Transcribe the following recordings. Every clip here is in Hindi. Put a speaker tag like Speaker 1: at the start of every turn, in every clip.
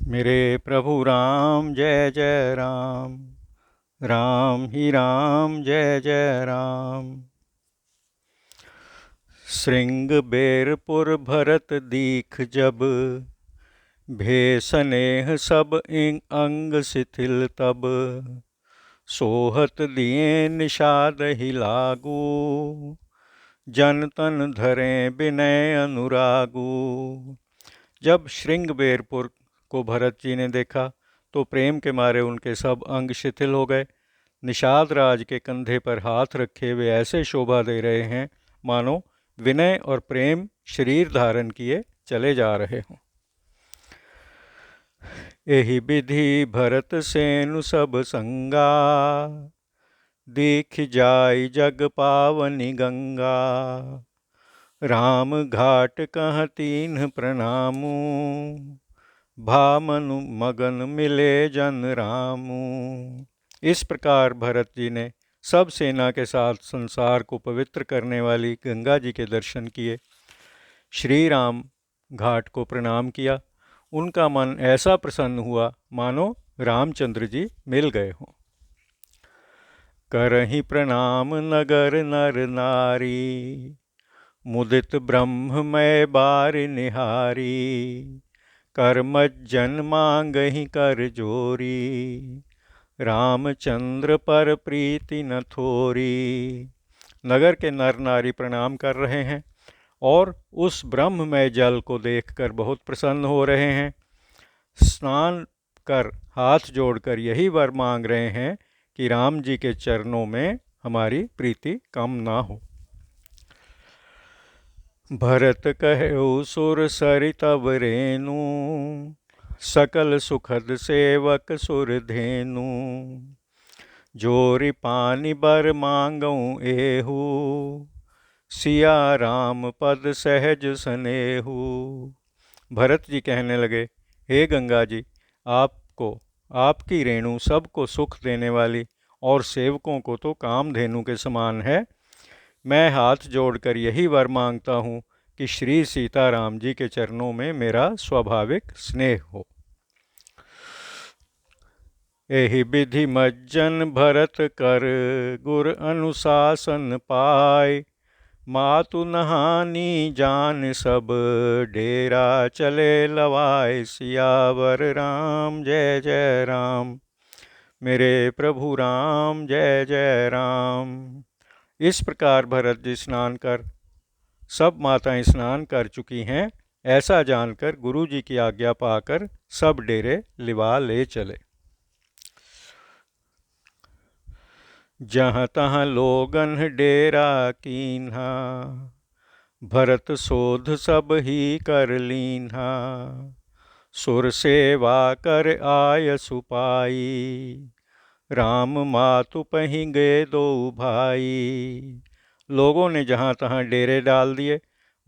Speaker 1: मेरे प्रभु राम जय जय राम। राम ही राम जय जय राम। श्रृंग बेरपुर भरत दीख जब, भे स्नेह सब अंग शिथिल तब। सोहत दिए निषाद ही लागू, जन तन धरें विनय अनुरागू। जब श्रृंगबेरपुर को भरत जी ने देखा तो प्रेम के मारे उनके सब अंग शिथिल हो गए। निषाद राज के कंधे पर हाथ रखे वे ऐसे शोभा दे रहे हैं मानो विनय और प्रेम शरीर धारण किए चले जा रहे हों। एहि विधि भरत सेनु सब संगा, देख जाय जग पावनी गंगा। राम घाट कह तीन्ह प्रणामू, भामनु मगन मिले जन रामू। इस प्रकार भरत जी ने सब सेना के साथ संसार को पवित्र करने वाली गंगा जी के दर्शन किए। श्री राम घाट को प्रणाम किया। उनका मन ऐसा प्रसन्न हुआ मानो रामचंद्र जी मिल गए हों। करहि प्रणाम नगर नर नारी, मुदित ब्रह्ममय बार निहारी। कर्मज्जन मांगहि कर जोरी, रामचंद्र पर प्रीति न थोरी। नगर के नर नारी प्रणाम कर रहे हैं और उस ब्रह्ममय जल को देखकर बहुत प्रसन्न हो रहे हैं। स्नान कर हाथ जोड़कर यही वर मांग रहे हैं कि राम जी के चरणों में हमारी प्रीति कम ना हो। भरत कहउ सुर सरि तब रेनु, सकल सुखद सेवक सुर धेनु। जोरि पानि बर मांगऊँ एहू, सिया राम पद सहज सनेहू। भरत जी कहने लगे, हे गंगा जी, आपको आपकी रेणु सबको सुख देने वाली और सेवकों को तो कामधेनु के समान है। मैं हाथ जोड़कर यही वर मांगता हूँ कि श्री सीताराम जी के चरणों में मेरा स्वाभाविक स्नेह हो। एहि विधि मज्जन भरत कर, गुर अनुशासन पाय। मातु नहानी जान सब, डेरा चले लवाय। सियावर राम जय जय राम। मेरे प्रभु राम जय जय राम। इस प्रकार भरत जी स्नान कर, सब माताएं स्नान कर चुकी हैं ऐसा जानकर गुरु जी की आज्ञा पाकर सब डेरे लिवा ले चले। जहाँ तहाँ लोगन डेरा कीन्हा, भरत शोध सब ही कर लीन्हा। सुर सेवा कर आय सुपाई, राम मातु पहि गए दो भाई। लोगों ने जहाँ तहाँ डेरे डाल दिए।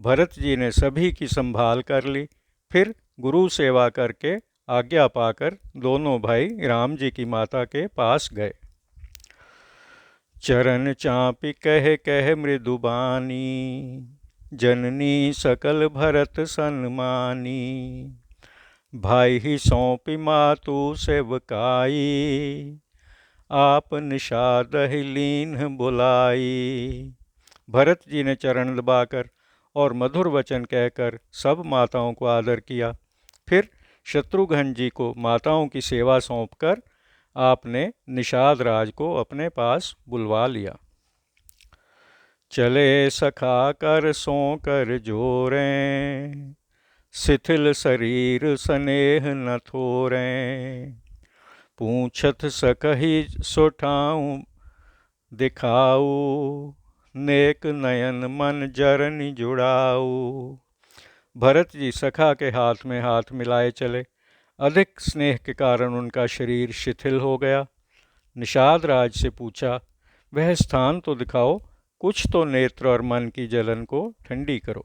Speaker 1: भरत जी ने सभी की संभाल कर ली। फिर गुरु सेवा करके आज्ञा पाकर दोनों भाई राम जी की माता के पास गए। चरण चापि कह कह मृदुबानी, जननी सकल भरत सन्मानी। भाई ही सौंपी मातु सेवकाई, आप निषाद ही लीन बुलाई। भरत जी ने चरण दबाकर और मधुर वचन कहकर सब माताओं को आदर किया। फिर शत्रुघ्न जी को माताओं की सेवा सौंपकर आपने निषाद राज को अपने पास बुलवा लिया। चले सखा कर सो कर जोरें, शिथिल शरीर स्नेह न थोरें। पूछत सकहि सोठाऊं दिखाऊ, नेक नयन मन जरनि जुड़ाऊ। भरत जी सखा के हाथ में हाथ मिलाए चले। अधिक स्नेह के कारण उनका शरीर शिथिल हो गया। निषाद राज से पूछा, वह स्थान तो दिखाओ, कुछ तो नेत्र और मन की जलन को ठंडी करो।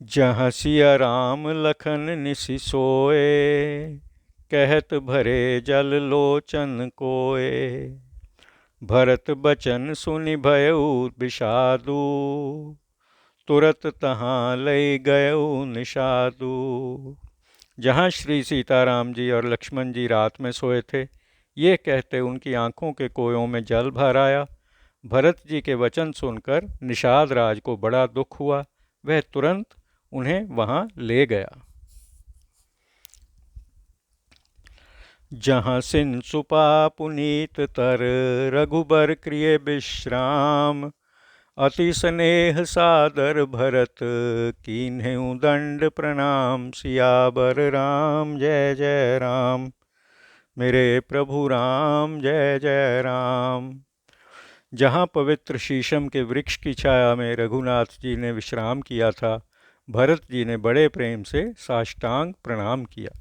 Speaker 1: जहाँ सिया राम लखन निसि सोए, कहत भरे जल लोचन कोए। भरत बचन सुनि भयउ विषादु, तुरत तहाँ लई गयउ निषादु। जहाँ श्री सीताराम जी और लक्ष्मण जी रात में सोए थे, ये कहते उनकी आंखों के कोयों में जल भर आया। भरत जी के वचन सुनकर निषाद राज को बड़ा दुख हुआ। वह तुरंत उन्हें वहाँ ले गया। जहाँ सिन सुपा पुनीत तर, रघुबर क्रिय विश्राम। अति स्नेह सादर भरत, कीन्हु दंड प्रणाम। सियावर राम जय जय राम, मेरे प्रभु राम जय जय राम। जहाँ पवित्र शीशम के वृक्ष की छाया में रघुनाथ जी ने विश्राम किया था, भरत जी ने बड़े प्रेम से साष्टांग प्रणाम किया।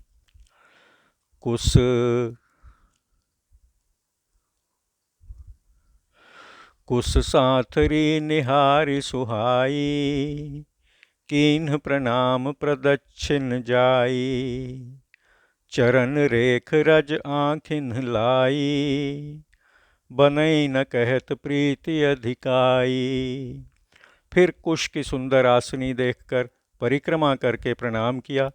Speaker 1: कुस साथरी निहारी सुहाई, कीन्ह प्रणाम प्रदक्षिण जाई। चरण रेख रज आँखिन लाई, बनई न कहत प्रीति अधिकाई। फिर कुश की सुंदर आसनी देखकर परिक्रमा करके प्रणाम किया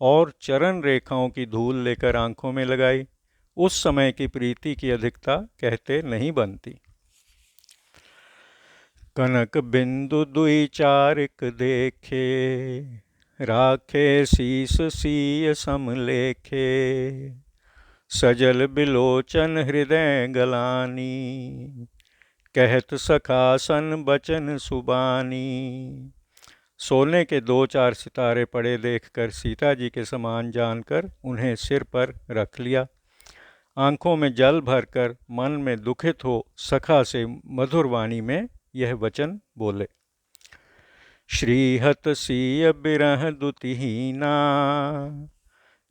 Speaker 1: और चरण रेखाओं की धूल लेकर आंखों में लगाई। उस समय की प्रीति की अधिकता कहते नहीं बनती। कनक बिंदु दुई चारिक देखे, राखे शीस सीय समलेखे। सजल बिलोचन हृदय गलानी, कहत सखासन बचन सुबानी। सोने के 2-4 सितारे पड़े देखकर सीता जी के समान जानकर उन्हें सिर पर रख लिया। आंखों में जल भरकर मन में दुखित हो सखा से मधुर वाणी में यह वचन बोले। श्रीहत सीय बिरह दुतिहीना,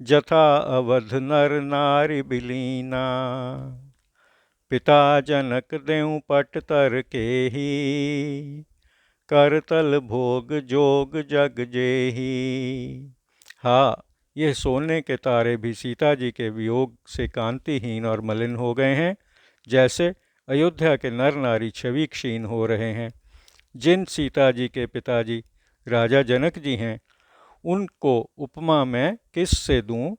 Speaker 1: जथा अवध नर नारी बिलीना। पिता जनक देऊ पट तर केही, करतल भोग जोग जग जेही। हाँ, यह सोने के तारे भी सीता जी के वियोग से कांतिहीन और मलिन हो गए हैं, जैसे अयोध्या के नर नारी छवि क्षीण हो रहे हैं। जिन सीता जी के पिताजी राजा जनक जी हैं, उनको उपमा मैं किस से दूं,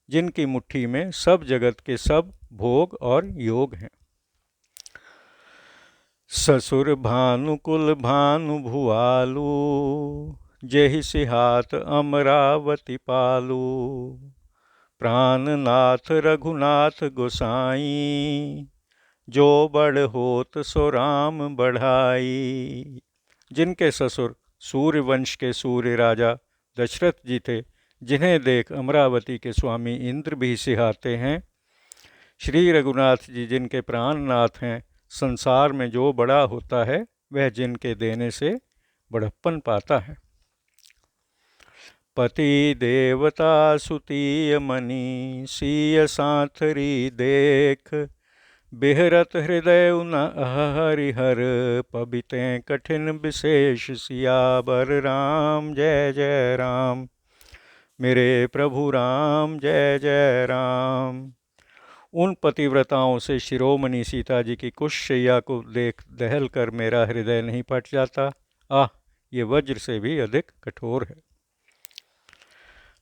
Speaker 1: जिनकी मुट्ठी में सब जगत के सब भोग और योग हैं। ससुर भानुकुल भानु भुआलू, जेहि सिहात अमरावती पालू। प्राणनाथ रघुनाथ गोसाई, जो बड़ होत सो राम बढ़ाई। जिनके ससुर सूर्यवंश के सूर्य राजा दशरथ जी थे, जिन्हें देख अमरावती के स्वामी इंद्र भी सिहाते हैं। श्री रघुनाथ जी जिनके प्राणनाथ हैं, संसार में जो बड़ा होता है वह जिनके देने से बड़प्पन पाता है। पति देवता सुतीय मनी, सीय साथरी देख। बिहरत हृदय न हरिहर, पबितें कठिन विशेष। सियावर राम जय जय राम, मेरे प्रभु राम जय जय राम। उन पतिव्रताओं से शिरोमणि सीता जी की कुशशैया को देख दहल कर मेरा हृदय नहीं फट जाता। आह, ये वज्र से भी अधिक कठोर है।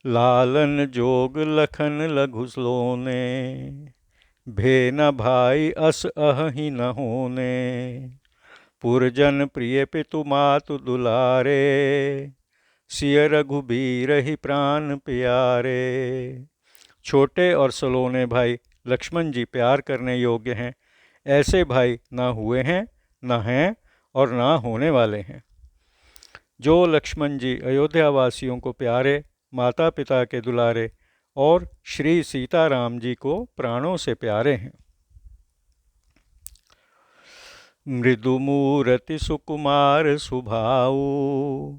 Speaker 1: लालन जोग लखन लघु सोने, भे न भाई अस अहि न होने। पुरजन प्रिय पितु मातु दुलारे, सिय रघुबीर ही प्राण प्यारे। छोटे और सलोने भाई लक्ष्मण जी प्यार करने योग्य हैं। ऐसे भाई ना हुए हैं, ना हैं और ना होने वाले हैं। जो लक्ष्मण जी अयोध्या वासियों को प्यारे, माता पिता के दुलारे और श्री सीताराम जी को प्राणों से प्यारे हैं। मृदु मूरति सुकुमार सुभाऊ,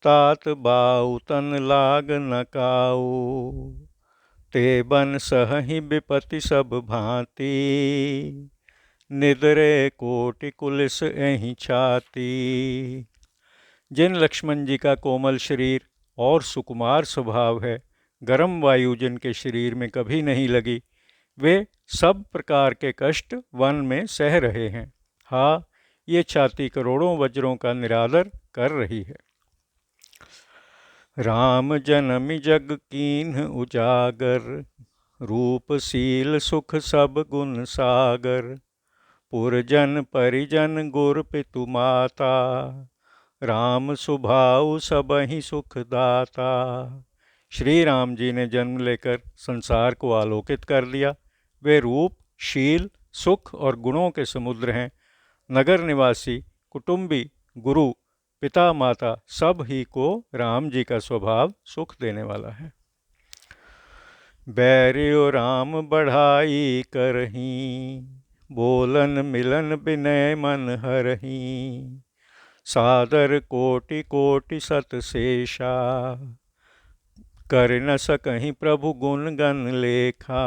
Speaker 1: तात बाऊ तन लाग न काऊ। ते बन सहहि विपति सब भांति, निदरे कोटि कुलिस एहि छाती। जिन लक्ष्मण जी का कोमल शरीर और सुकुमार स्वभाव है, गर्म वायु जिनके शरीर में कभी नहीं लगी, वे सब प्रकार के कष्ट वन में सह रहे हैं। हाँ, ये छाती करोड़ों वज्रों का निरादर कर रही है। राम जनमि जग कीन्ह उजागर, रूप सील सुख सब गुण सागर। पुरजन परिजन गुर पितु माता, राम सुभाउ सबहि सुख दाता। श्री राम जी ने जन्म लेकर संसार को आलोकित कर दिया। वे रूप, शील, सुख और गुणों के समुद्र हैं। नगर निवासी, कुटुंबी, गुरु, पिता, माता सब ही को राम जी का स्वभाव सुख देने वाला है। बैरियो राम बढ़ाई करहीं, बोलन मिलन विनय मन हरहीं। सादर कोटि कोटि सत शेषा, कर न सकहीं प्रभु गुण गण लेखा।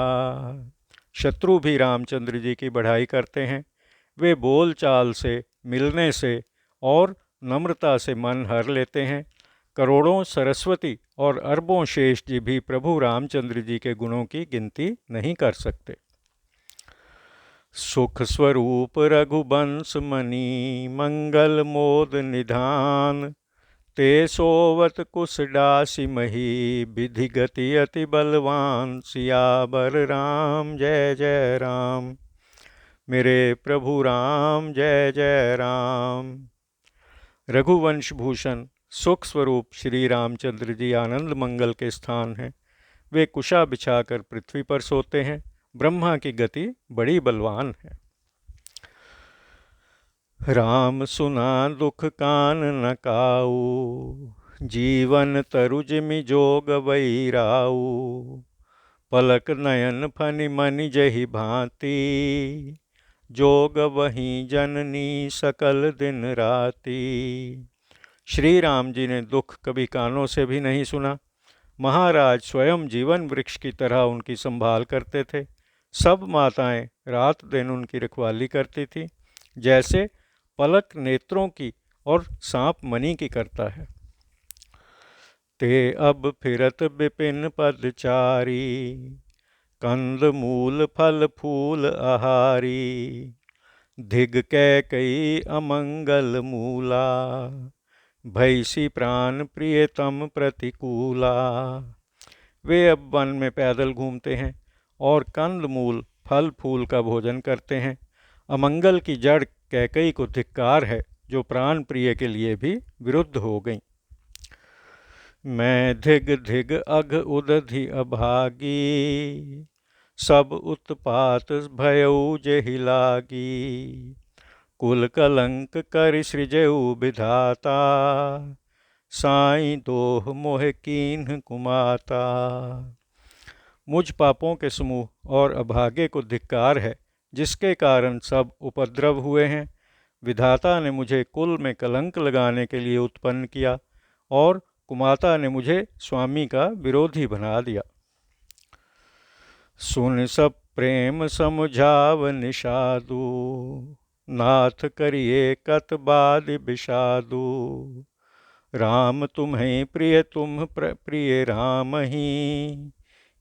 Speaker 1: शत्रु भी रामचंद्र जी की बढ़ाई करते हैं। वे बोल चाल से, मिलने से और नम्रता से मन हर लेते हैं। करोड़ों सरस्वती और अरबों शेष जी भी प्रभु रामचंद्र जी के गुणों की गिनती नहीं कर सकते। सुख स्वरूप रघुवंश मणि, मंगल मोद निधान। ते सोवत कुशडासी मही, विधि गति अति बलवान। सियावर राम जय जय राम, मेरे प्रभु राम जय जय राम। रघुवंश भूषण सुख स्वरूप श्री रामचंद्र जी आनंद मंगल के स्थान हैं। वे कुशा बिछाकर पृथ्वी पर सोते हैं। ब्रह्मा की गति बड़ी बलवान है। राम सुना दुख कान न काऊ, जीवन तरु जिमि जोग वैराऊ। पलक नयन फनि मनि जहि भांति, जोग वहीं जननी सकल दिन राती। श्री राम जी ने दुख कभी कानों से भी नहीं सुना। महाराज स्वयं जीवन वृक्ष की तरह उनकी संभाल करते थे। सब माताएं रात दिन उनकी रखवाली करती थी, जैसे पलक नेत्रों की और सांप मणि की करता है। ते अब फिरत विपिन पदचारी, कंद मूल फल फूल आहारी। धिग कैकई अमंगल मूला, भैसी प्राण प्रियतम प्रतिकूला। वे अब वन में पैदल घूमते हैं और कंद मूल फल फूल का भोजन करते हैं। अमंगल की जड़ कैकई को धिक्कार है, जो प्राण प्रिय के लिए भी विरुद्ध हो गई। मैं धिग धिग अघ उदधि अभागी, सब उत्पात भयऊ जेहि लागी। कुल कलंक कर सृजऊ विधाता, साईं दोह मोह कीन्ह कुमाता। मुझ पापों के समूह और अभागे को धिक्कार है, जिसके कारण सब उपद्रव हुए हैं। विधाता ने मुझे कुल में कलंक लगाने के लिए उत्पन्न किया और कुमाता ने मुझे स्वामी का विरोधी बना दिया। सुन सब प्रेम समुझाव निषादु, नाथ करिए कत बाद विषादु। राम तुम्हें प्रिय तुम प्रिय राम ही,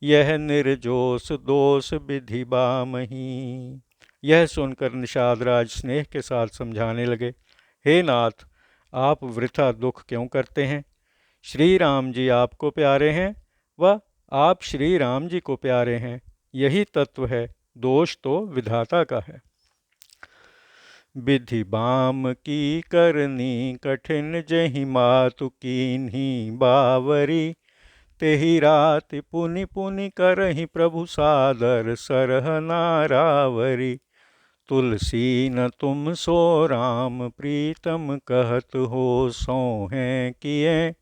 Speaker 1: यह निर्जोष दोष विधि बामही। यह सुनकर निषाद राज स्नेह के साथ समझाने लगे, हे नाथ, आप वृथा दुख क्यों करते हैं? श्री राम जी आपको प्यारे हैं व आप श्री राम जी को प्यारे हैं, यही तत्व है। दोष तो विधाता का है। विधि बाम की करनी कठिन, जहि मातु कीन्ही बावरी। तेहि राति पुनि पुनि करहि प्रभु सादर, सरह नारावरी। तुलसी न तुम सो राम प्रीतम, कहत हो सोहें किए।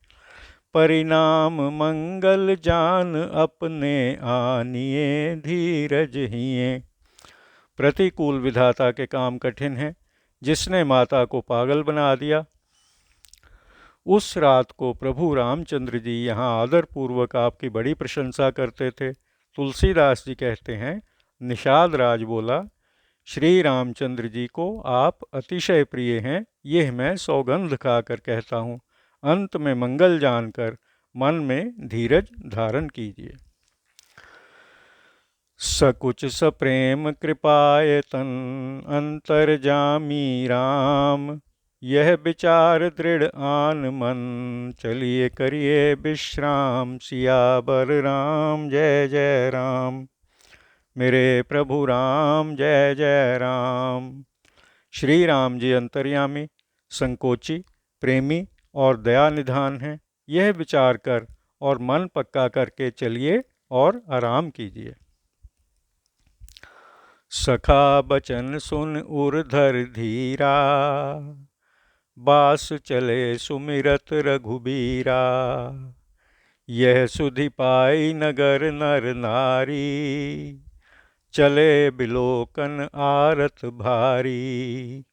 Speaker 1: परिणाम मंगल जान अपने, आनिए धीरज हिए। प्रतिकूल विधाता के काम कठिन हैं, जिसने माता को पागल बना दिया। उस रात को प्रभु रामचंद्र जी यहाँ आदरपूर्वक आपकी बड़ी प्रशंसा करते थे। तुलसीदास जी कहते हैं, निषाद राज बोला, श्री रामचंद्र जी को आप अतिशय प्रिय हैं, यह मैं सौगंध खाकर कहता हूँ। अंत में मंगल जानकर मन में धीरज धारण कीजिए। सकुच सप्रेम कृपायतन, अंतर्जामी राम। यह विचार दृढ़ आन मन, चलिए करिए विश्राम। सियावर राम जय जय राम, मेरे प्रभु राम जय जय राम। श्री राम जी अंतर्यामी, संकोची, प्रेमी और दया निधान हैं। यह विचार कर और मन पक्का करके चलिए और आराम कीजिए। सखा बचन सुन उर्धर धीरा, बास चले सुमिरत रघुबीरा। यह सुधि पाई नगर नर नारी, चले बिलोकन आरत भारी।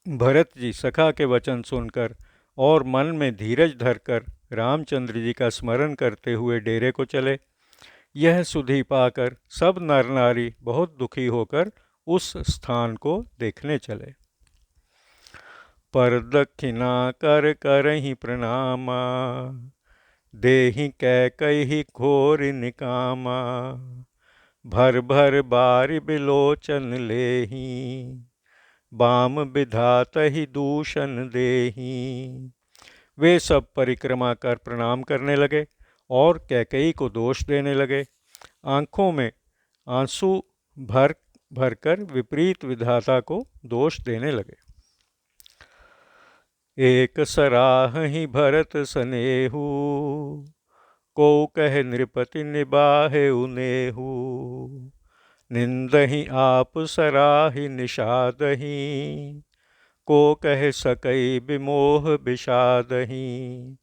Speaker 1: भरत जी सखा के वचन सुनकर और मन में धीरज धरकर रामचंद्र जी का स्मरण करते हुए डेरे को चले। यह सुधि पाकर सब नर नारी बहुत दुखी होकर उस स्थान को देखने चले। पर दक्षिणा कर करहि प्रणामा, देहि कैकहि घोर निकामा। भर भर बारि बिलोचन लेहि, बाम विधातहि दूषण देहि। वे सब परिक्रमा कर प्रणाम करने लगे और कैकेयी को दोष देने लगे। आँखों में आंसू भर भरकर विपरीत विधाता को दोष देने लगे। एक सराहि भरत सनेहु, को कह नृपति निबाहे उनेहु। निंदहि आप सराहि निषादहि, को कह सकई विमोह विषादहि।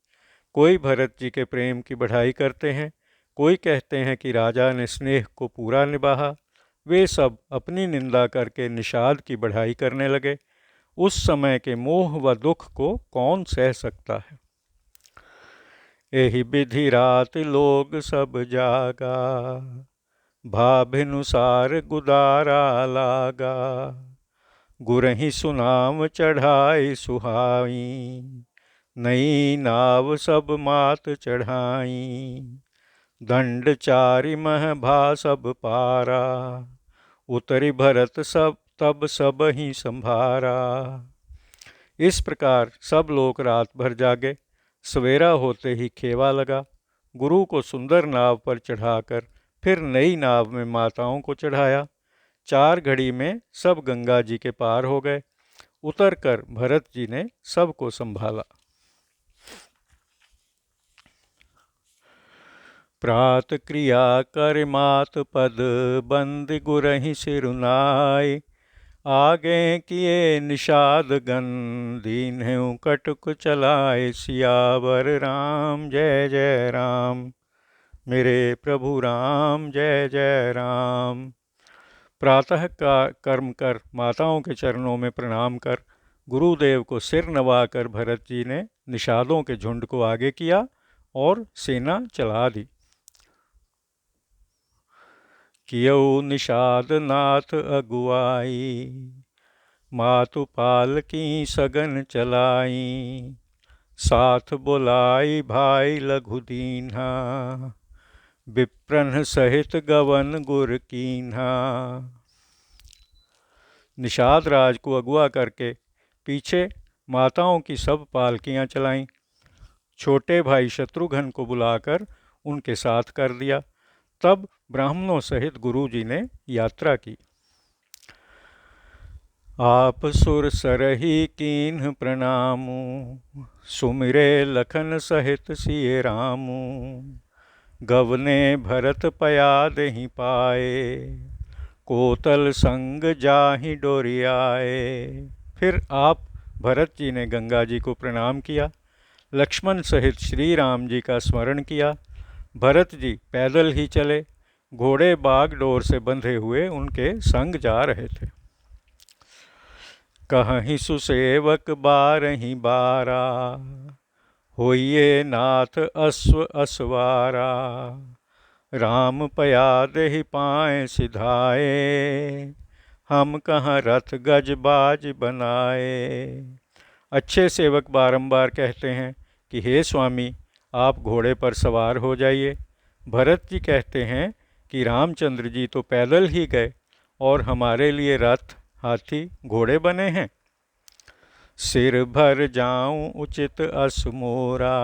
Speaker 1: कोई भरत जी के प्रेम की बढ़ाई करते हैं, कोई कहते हैं कि राजा ने स्नेह को पूरा निभाया। वे सब अपनी निंदा करके निषाद की बढ़ाई करने लगे। उस समय के मोह व दुख को कौन सह सकता है। एहि विधि रात लोग सब जागा, भाभिनुसार गुदारा लागा। गुरहि सुनाम चढ़ाई सुहाई, नई नाव सब मात चढ़ाई। दंड चारि मह भा सब पारा, उतरि भरत सब तब सब ही संभारा। इस प्रकार सब लोग रात भर जागे। सवेरा होते ही खेवा लगा। गुरु को सुंदर नाव पर चढ़ाकर फिर नई नाव में माताओं को चढ़ाया। 4 घड़ी में सब गंगा जी के पार हो गए। उतरकर भरत जी ने सबको संभाला। प्रात क्रिया कर मात पद, बंद गुरहि सिरुनाय। आगे किए निषाद गन, दीन्हु कटुक चलाए। सियावर राम जय जय राम, मेरे प्रभु राम जय जय राम। प्रातः का कर्म कर माताओं के चरणों में प्रणाम कर गुरुदेव को सिर नवाकर भरत जी ने निषादों के झुंड को आगे किया और सेना चला दी। कियौ निषाद नाथ अगुआई, मातु पाल की सगन चलाई। साथ बुलाई भाई लघु दीन्हा, विप्रन सहित गवन गुर कीन्हा। निषाद राज को अगुआ करके पीछे माताओं की सब पालकियां चलाईं। छोटे भाई शत्रुघ्न को बुलाकर उनके साथ कर दिया। तब ब्राह्मणों सहित गुरु जी ने यात्रा की। आप सुर सरही कीन्ह प्रणामु, सुमिरे लखन सहित सिय रामु। गवने भरत पया दहि पाए, कोतल संग जाहि डोरियाए। फिर आप भरत जी ने गंगा जी को प्रणाम किया। लक्ष्मण सहित श्री राम जी का स्मरण किया। भरत जी पैदल ही चले। घोड़े बाग डोर से बंधे हुए उनके संग जा रहे थे। कहीं सुसेवक बारहि बारा, होइए नाथ अश्व असवारा। राम पया देहि पाए सिधाए, हम कहाँ रथ गज बाज बनाए। अच्छे सेवक बारंबार कहते हैं कि हे स्वामी, आप घोड़े पर सवार हो जाइए। भरत जी कहते हैं कि रामचंद्र जी तो पैदल ही गए और हमारे लिए रथ, हाथी, घोड़े बने हैं। सिर भर जाऊं उचित अस मोरा,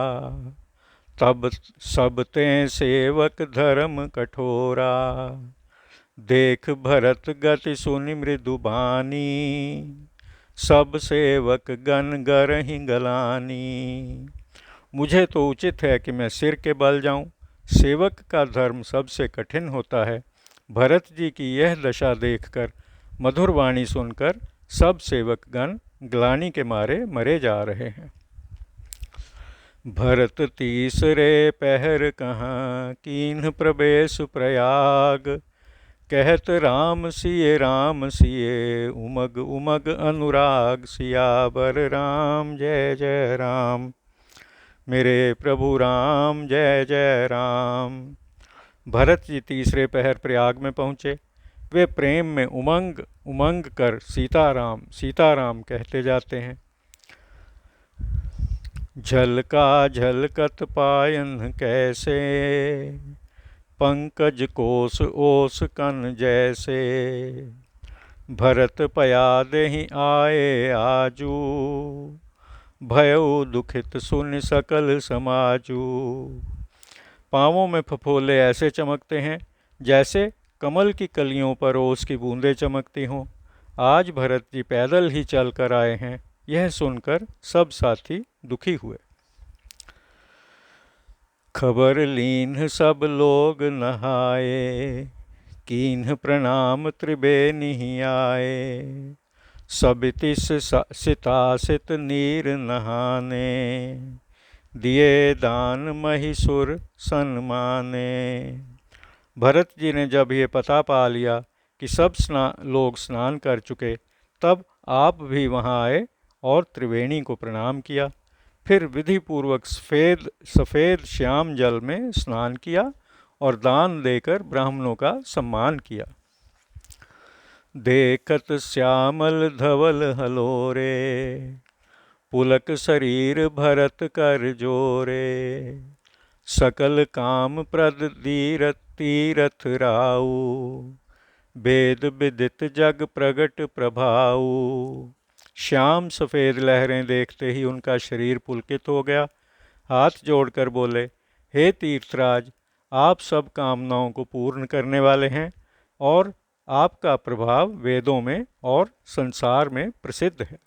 Speaker 1: तब सब ते सेवक धर्म कठोरा। देख भरत गति सुनि मृदु बानी, सब सेवक गण गरहि गलानी। मुझे तो उचित है कि मैं सिर के बल जाऊं, सेवक का धर्म सबसे कठिन होता है। भरत जी की यह दशा देखकर, मधुर वाणी सुनकर सब सेवक गण ग्लानि के मारे मरे जा रहे हैं। भरत तीसरे पहर कहाँ, कीन्ह प्रवेश प्रयाग। कहत राम सिए उमग उमग अनुराग। सियावर राम जय जय राम, मेरे प्रभु राम जय जय राम। भरत जी तीसरे पहर प्रयाग में पहुँचे। वे प्रेम में उमंग उमंग कर सीताराम सीताराम कहते जाते हैं। झलका झलकत पायन कैसे, पंकज कोस ओस कन जैसे। भरत पया देहि आए आजू, भयउ दुखित सुन सकल समाजू। पाँवों में फफोले ऐसे चमकते हैं जैसे कमल की कलियों पर ओस की बूंदें चमकती हों। आज भरत जी पैदल ही चल कर आए हैं, यह सुनकर सब साथी दुखी हुए। खबर लीन्ह सब लोग नहाए, कीन्ह प्रणाम त्रिबेनि आए। सब तिस सितासित नीर नहाने, दिए दान महिसुर सन्माने। भरत जी ने जब ये पता पा लिया कि सब लोग स्नान कर चुके, तब आप भी वहाँ आए और त्रिवेणी को प्रणाम किया। फिर विधिपूर्वक सफ़ेद श्याम जल में स्नान किया और दान देकर ब्राह्मणों का सम्मान किया। देखत श्यामल धवल हलोरे, पुलक शरीर भरत कर जोरे। सकल काम प्रद तीरथ राऊ, वेद विदित जग प्रगट प्रभाऊ। श्याम सफ़ेद लहरें देखते ही उनका शरीर पुलकित हो गया। हाथ जोड़कर बोले, हे तीर्थराज, आप सब कामनाओं को पूर्ण करने वाले हैं और आपका प्रभाव वेदों में और संसार में प्रसिद्ध है।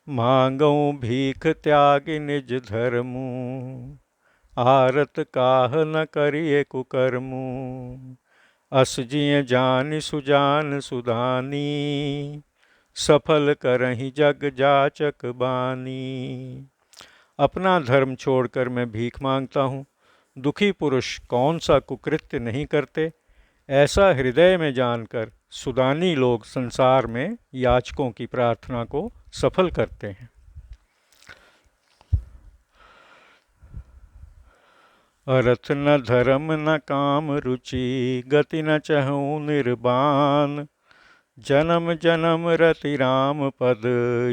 Speaker 1: मांगऊँ भीख त्यागी निज धर्मु, आरत काह न करिए कुकर्मु। अस जिय जानि सुजान सुदानी, सफल करहि जग जाचक बानी। अपना धर्म छोड़कर मैं भीख मांगता हूँ। दुखी पुरुष कौन सा कुकृत्य नहीं करते, ऐसा हृदय में जानकर सुदानी लोग संसार में याचकों की प्रार्थना को सफल करते हैं। अर्थ न धर्म न काम रुचि, गति न चहूँ निर्बान। जन्म जन्म रति राम पद,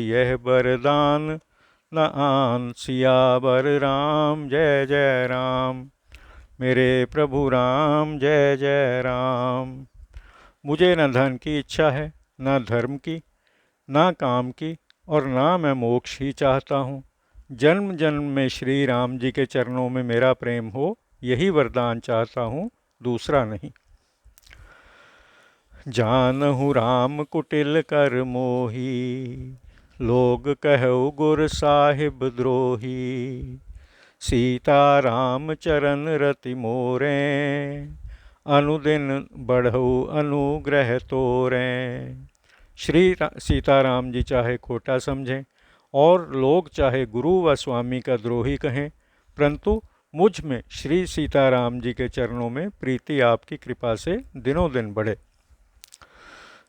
Speaker 1: यह वरदान न आन। सियावर राम जय जय राम, मेरे प्रभु राम जय जय राम। मुझे न धन की इच्छा है, न धर्म की, न काम की, और न मैं मोक्ष ही चाहता हूँ। जन्म जन्म में श्री राम जी के चरणों में मेरा प्रेम हो, यही वरदान चाहता हूँ, दूसरा नहीं। जानहु राम कुटिल कर मोही, लोग कहु गुर साहिब द्रोही। सीता राम चरण रति मोरे, अनुदिन बढ़ऊ अनुग्रह तोरें। श्री सीताराम जी चाहे खोटा समझें और लोग चाहे गुरु व स्वामी का द्रोही कहें, परंतु मुझ में श्री सीताराम जी के चरणों में प्रीति आपकी कृपा से दिनों दिन बढ़े।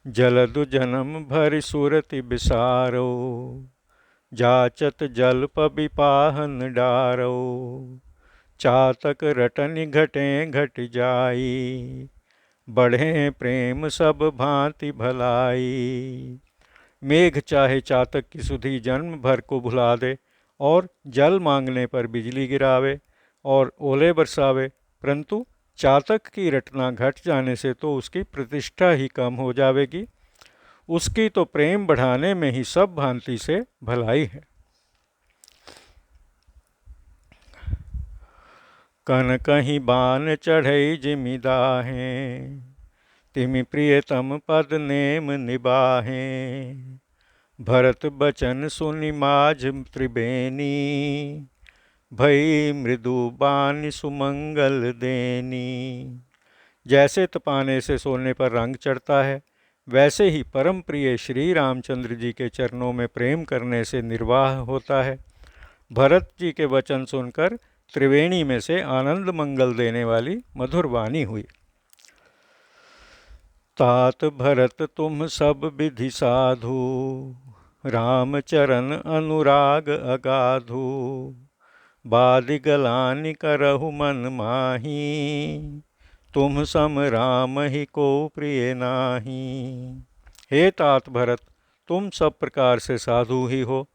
Speaker 1: जलदु जन्म भरि सुरति बिसारो, जाचत जल पबि पाहन डारो। चातक रटनि घटें घट जाई, बढ़े प्रेम सब भांति भलाई। मेघ चाहे चातक की सुधि जन्म भर को भुला दे और जल मांगने पर बिजली गिरावे और ओले बरसावे, परंतु चातक की रटना घट जाने से तो उसकी प्रतिष्ठा ही कम हो जावेगी। उसकी तो प्रेम बढ़ाने में ही सब भांति से भलाई है। कन कहीं बान चढ़ई जिमिदाहें, तिमि प्रियतम पद नेम निबाहें। भरत बचन सुनि माझ त्रिबेनी, भई मृदु बानि सुमंगल देनी। जैसे तपाने से सोने पर रंग चढ़ता है, वैसे ही परम प्रिय श्री रामचंद्र जी के चरणों में प्रेम करने से निर्वाह होता है। भरत जी के वचन सुनकर त्रिवेणी में से आनंद मंगल देने वाली मधुर वाणी हुई। तात भरत तुम सब विधि साधु, राम चरण अनुराग अगाधु। बादि गलानि करहु मन माही, तुम सम राम ही को प्रिय नाही। हे तात भरत, तुम सब प्रकार से साधु ही हो।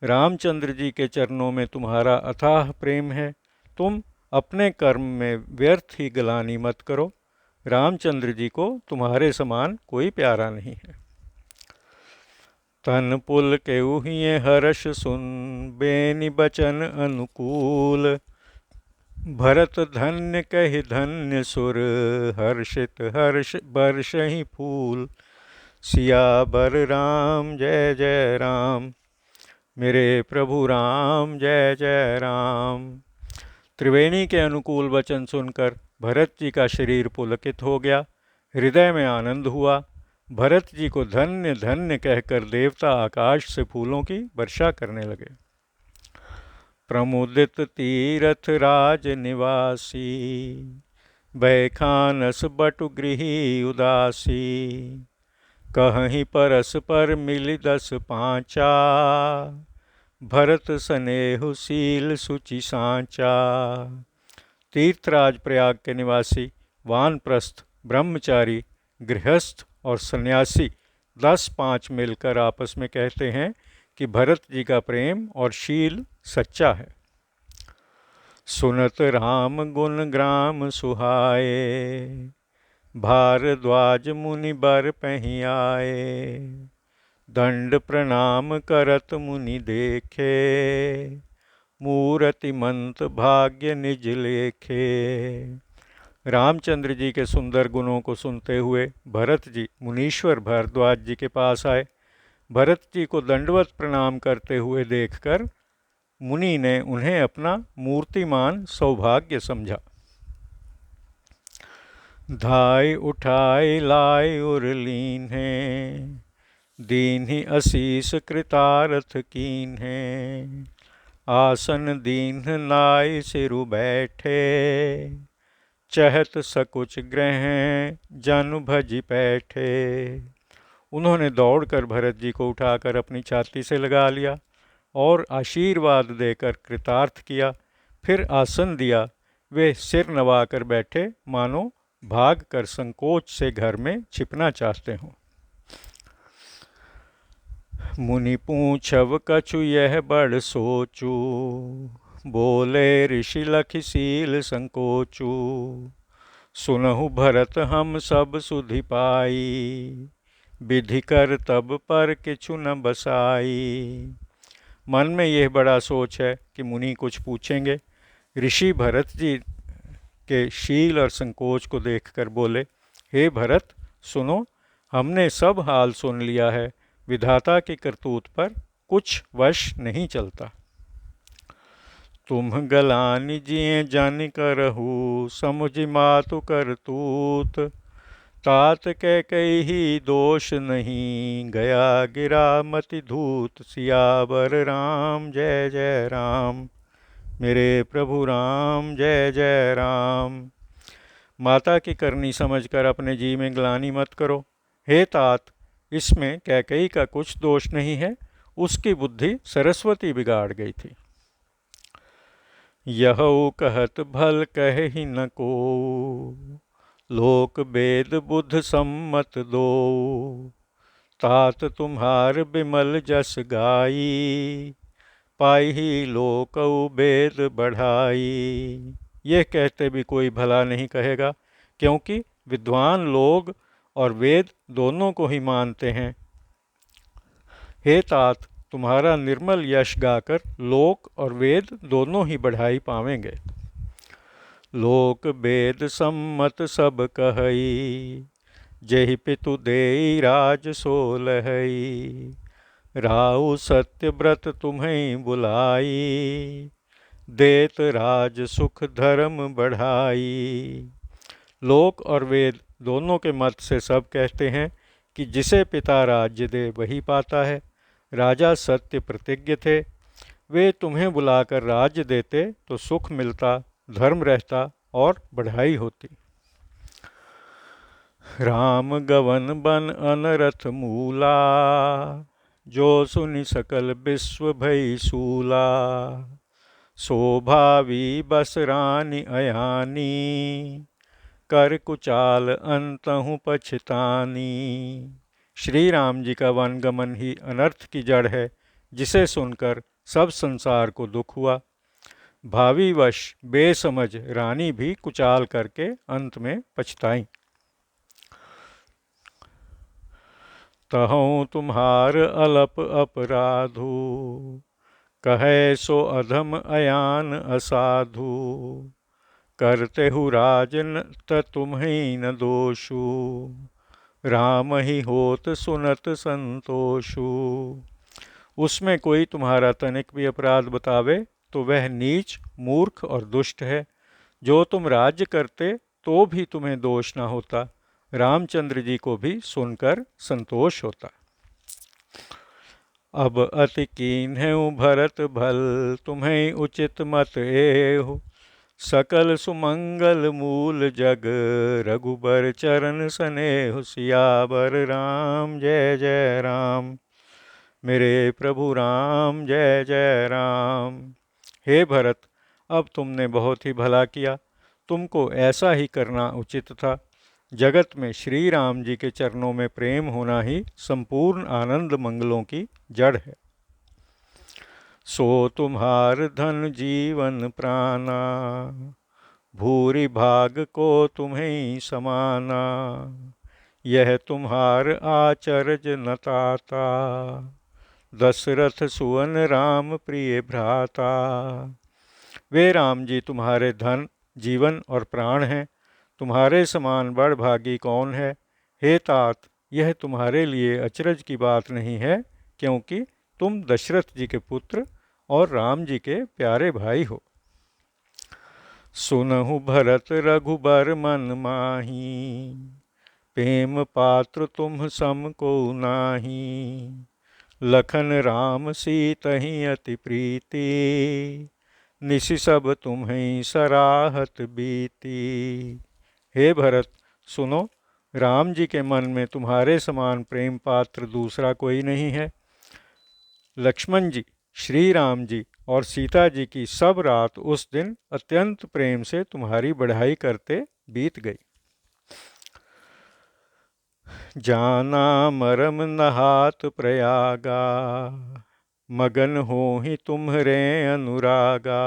Speaker 1: रामचंद्र जी के चरणों में तुम्हारा अथाह प्रेम है। तुम अपने कर्म में व्यर्थ ही गलानी मत करो। रामचंद्र जी को तुम्हारे समान कोई प्यारा नहीं है। तन पुल केउहिए हर्ष सुन, बेनि बचन अनुकूल। भरत धन्य कहि धन्य सुर, हर्षित हर्ष बरसहि फूल। सियावर राम जय जय राम, मेरे प्रभु राम जय जय राम। त्रिवेणी के अनुकूल वचन सुनकर भरत जी का शरीर पुलकित हो गया, हृदय में आनंद हुआ। भरत जी को धन्य धन्य कहकर देवता आकाश से फूलों की वर्षा करने लगे। प्रमुदित तीरथ राज निवासी, बैखानस बटु गृही उदासी। कहीं परस पर मिली 10 पाँचा, भरत स्नेहु शील सुचि सांचा। तीर्थराज प्रयाग के निवासी वानप्रस्थ, ब्रह्मचारी, गृहस्थ और सन्यासी 10-5 मिलकर आपस में कहते हैं कि भरत जी का प्रेम और शील सच्चा है। सुनत राम गुण ग्राम सुहाए, भारद्वाज मुनि बर पहि आए। दंड प्रणाम करत मुनि देखे, मूरति मंत भाग्य निज लेखे। रामचंद्र जी के सुंदर गुणों को सुनते हुए भरत जी मुनीश्वर भारद्वाज जी के पास आए। भरत जी को दंडवत प्रणाम करते हुए देखकर मुनि ने उन्हें अपना मूर्तिमान सौभाग्य समझा। धाय उठाय लाय उर लीन्हे, दीन्हि असीस कृतारथ कीन्हे। आसन दीन्ह नाय सिरु बैठे, चहत सकुच ग्रह जनु भजि पैठे। उन्होंने दौड़कर भरत जी को उठाकर अपनी छाती से लगा लिया और आशीर्वाद देकर कृतार्थ किया। फिर आसन दिया। वे सिर नवाकर बैठे, मानो भाग कर संकोच से घर में छिपना चाहते हों। मुनि पूछव कछु यह बड़ सोचू, बोले ऋषि लखि सील संकोचू। सुनहु भरत हम सब सुधि पाई, विधि कर तब पर किछु न बसाई। मन में यह बड़ा सोच है कि मुनि कुछ पूछेंगे। ऋषि भरत जी के शील और संकोच को देखकर बोले, हे भरत, सुनो, हमने सब हाल सुन लिया है। विधाता की करतूत पर कुछ वश नहीं चलता। तुम गलानि जिए जानि करहु, समुझि मातु करतूत। तात कैकेयी दोष नहीं, गया गिरा मति धूत। सियावर राम जय जय राम, मेरे प्रभु राम जय जय राम। माता की करनी समझकर अपने जी में ग्लानि मत करो। हे तात, इसमें कैकेयी का कुछ दोष नहीं है, उसकी बुद्धि सरस्वती बिगाड़ गई थी। यहु कहत भल कहि न को, लोक वेद बुध सम्मत दो। तात तुम्हार बिमल जस गाई, पाई लोकउ वेद बढ़ाई। यह कहते भी कोई भला नहीं कहेगा, क्योंकि विद्वान लोग और वेद दोनों को ही मानते हैं। हे तात, तुम्हारा निर्मल यश गाकर लोक और वेद दोनों ही बढ़ाई पावेंगे। लोक वेद सम्मत सब कहई, जेहि पितु देई राज सोलहई। राउ सत्य व्रत तुम्हें बुलाई, देत राज सुख धर्म बढ़ाई। लोक और वेद दोनों के मत से सब कहते हैं कि जिसे पिता राज्य दे वही पाता है। राजा सत्य प्रतिज्ञ थे, वे तुम्हें बुलाकर राज्य देते तो सुख मिलता, धर्म रहता और बढ़ाई होती। राम गवन बन अनरथ मूला, जो सुनि सकल विश्व भई सूला। शोभावी बस रानी अयानी, कर कुचाल अंतहु पछतानी। श्री राम जी का वनगमन ही अनर्थ की जड़ है, जिसे सुनकर सब संसार को दुख हुआ। भावी वश बेसमझ रानी भी कुचाल करके अंत में पछताई। तहु तुम्हार अलप अपराधु, कहे सो अधम अयान असाधु। करते हु राजन तुम्हें न दोषु, राम ही होत सुनत संतोषु। उसमें कोई तुम्हारा तनिक भी अपराध बतावे तो वह नीच, मूर्ख और दुष्ट है। जो तुम राज्य करते तो भी तुम्हें दोष न होता, रामचंद्र जी को भी सुनकर संतोष होता। अब अति कीन्हु भरत भल, तुम्हें उचित मत एहु। सकल सुमंगल मूल जग, रघुबर चरण सनेहु। सियावर राम जय जय राम, मेरे प्रभु राम जय जय राम। हे भरत, अब तुमने बहुत ही भला किया, तुमको ऐसा ही करना उचित था। जगत में श्री राम जी के चरणों में प्रेम होना ही संपूर्ण आनंद मंगलों की जड़ है। सो तुम्हार धन जीवन प्राणा, भूरि भाग को तुम्हें समाना। यह तुम्हार आचरज न ताता, दशरथ सुवन राम प्रिय भ्राता। वे राम जी तुम्हारे धन, जीवन और प्राण हैं। तुम्हारे समान बड़भागी कौन है। हे तात, यह तुम्हारे लिए अचरज की बात नहीं है, क्योंकि तुम दशरथ जी के पुत्र और राम जी के प्यारे भाई हो। सुनहु भरत रघुबर मन माही, प्रेम पात्र तुम सम को नाही। लखन राम सीतहि अति प्रीति, निशि सब तुम्हें सराहत बीती। हे भरत, सुनो, राम जी के मन में तुम्हारे समान प्रेम पात्र दूसरा कोई नहीं है। लक्ष्मण जी, श्री राम जी और सीता जी की सब रात उस दिन अत्यंत प्रेम से तुम्हारी बढ़ाई करते बीत गई। जाना मरम नहात प्रयागा, मगन हो ही तुम्हरे अनुरागा।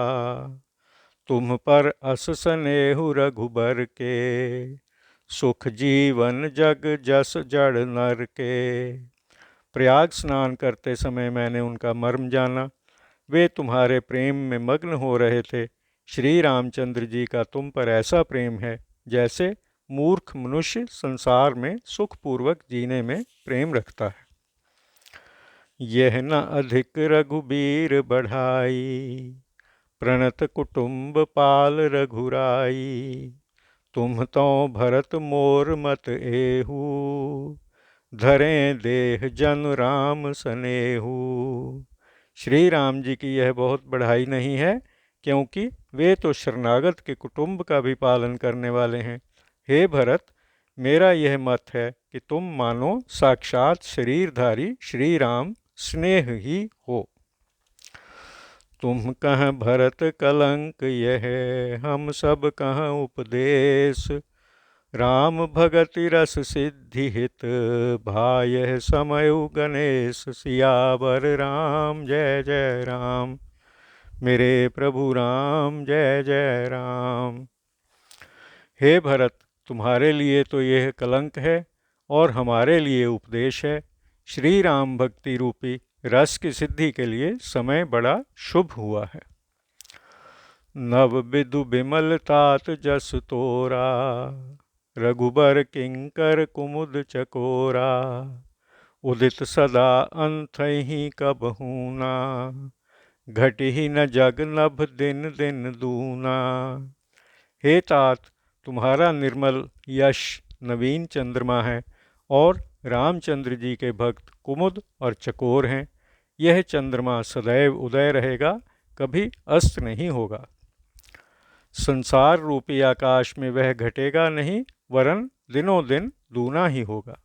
Speaker 1: तुम पर अस स्नेहु रघुबर के, सुख जीवन जग जस जड़ नर के। प्रयाग स्नान करते समय मैंने उनका मर्म जाना। वे तुम्हारे प्रेम में मग्न हो रहे थे। श्री रामचंद्र जी का तुम पर ऐसा प्रेम है जैसे मूर्ख मनुष्य संसार में सुखपूर्वक जीने में प्रेम रखता है। यह न अधिक रघुबीर बढ़ाई, प्रणत कुटुंब पाल रघुराई। तुम तो भरत मोर मत एहू, धरें देह जन राम सनेहू। श्री राम जी की यह बहुत बढ़ाई नहीं है, क्योंकि वे तो शरणागत के कुटुंब का भी पालन करने वाले हैं। हे भरत, मेरा यह मत है कि तुम मानो साक्षात शरीरधारी श्री राम स्नेह ही हो। तुम कह भरत कलंक यह, हम सब कह उपदेश। राम भगति रस सिद्धि हित, भाय समयु गणेश। सियावर राम जय जय राम, मेरे प्रभु राम जय जय राम। हे भरत, तुम्हारे लिए तो यह कलंक है और हमारे लिए उपदेश है। श्री राम भक्ति रूपी रस की सिद्धि के लिए समय बड़ा शुभ हुआ है। नव बिदु बिमल तात जस तोरा, रघुबर किंकर कुमुद चकोरा, उदित सदा अंतहि कबहू ना, घटिहि न जग नभ दिन दिन दूना। हे तात, तुम्हारा निर्मल यश नवीन चंद्रमा है और रामचंद्र जी के भक्त कुमुद और चकोर हैं। यह चंद्रमा सदैव उदय रहेगा, कभी अस्त नहीं होगा। संसार रूपी आकाश में वह घटेगा नहीं, वरन दिनों दिन दूना ही होगा।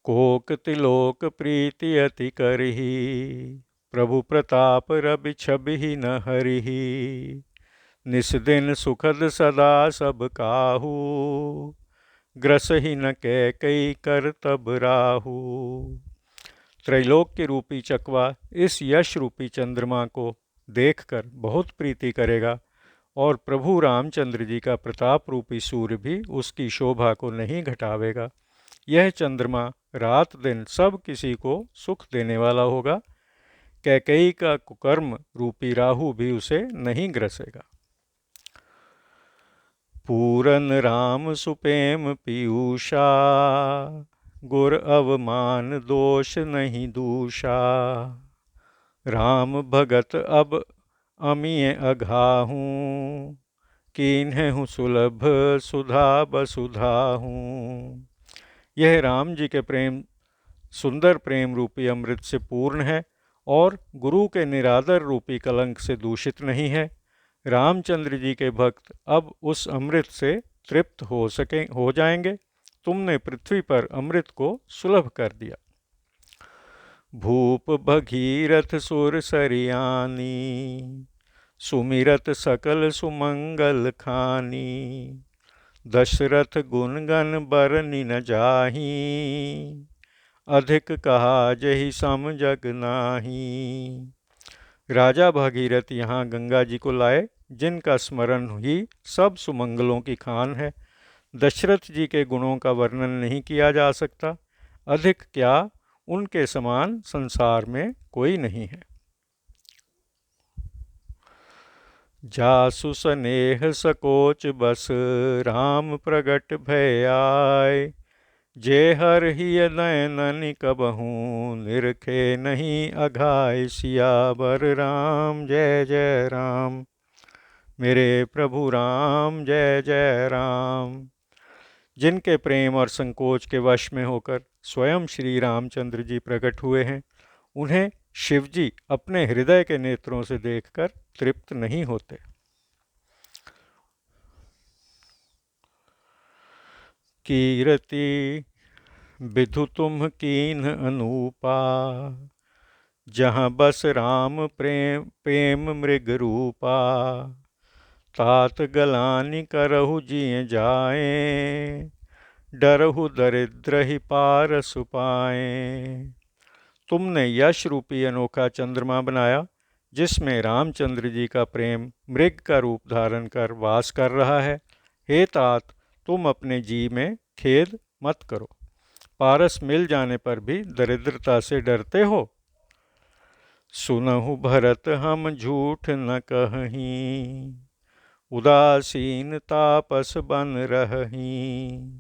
Speaker 1: कोक तिलोक प्रीति अति करही, प्रभु प्रताप रवि छबिहि न हरिहि। निस दिन सुखद सदा सब काहू, ग्रसहि न कैकई कर तब राहू। त्रैलोक्य रूपी चकवा इस यश रूपी चंद्रमा को देखकर बहुत प्रीति करेगा और प्रभु रामचंद्र जी का प्रताप रूपी सूर्य भी उसकी शोभा को नहीं घटावेगा। यह चंद्रमा रात दिन सब किसी को सुख देने वाला होगा। कैकेयी का कुकर्म रूपी राहु भी उसे नहीं ग्रसेगा। पूरन राम सुपेम पीयूषा, गुर अवमान दोष नहीं दूषा। राम भगत अब अमिय अघाहूँ, कीन्हु सुलभ सुधा बसुधाहूँ। यह राम जी के प्रेम सुंदर प्रेम रूपी अमृत से पूर्ण है और गुरु के निरादर रूपी कलंक से दूषित नहीं है। रामचंद्र जी के भक्त अब उस अमृत से तृप्त हो जाएंगे। तुमने पृथ्वी पर अमृत को सुलभ कर दिया। भूप भगीरथ सुर सरियानी, सुमिरत सकल सुमंगल खानी। दशरथ गुणगन बरनि न जाही, अधिक कहा जहि सम जग नाही। राजा भागीरथ यहाँ गंगा जी को लाए, जिनका स्मरण ही सब सुमंगलों की खान है। दशरथ जी के गुणों का वर्णन नहीं किया जा सकता, अधिक क्या उनके समान संसार में कोई नहीं है। जासु स्नेह सकोच बस, राम प्रगट भय आए। जे हर हिय नयननि कबहूँ, निरखे नहीं अघाय। सियावर राम जय जय राम। मेरे प्रभु राम जय जय राम। जिनके प्रेम और संकोच के वश में होकर स्वयं श्री रामचंद्र जी प्रकट हुए हैं, उन्हें शिवजी अपने हृदय के नेत्रों से देखकर तृप्त नहीं होते। कीरति विधु तुम कीन्ह अनूपा, जहाँ बस राम प्रेम मृग रूपा। तात गलानि करहु जिय जाए, डरहु दरिद्र ही पारस पाए। तुमने यश रूपी अनोखा चंद्रमा बनाया, जिसमें रामचंद्र जी का प्रेम मृग का रूप धारण कर वास कर रहा है। हे तात, तुम अपने जी में खेद मत करो। पारस मिल जाने पर भी दरिद्रता से डरते हो। सुनहु भरत हम झूठ न कहीं, उदासीन तापस बन रहहीं।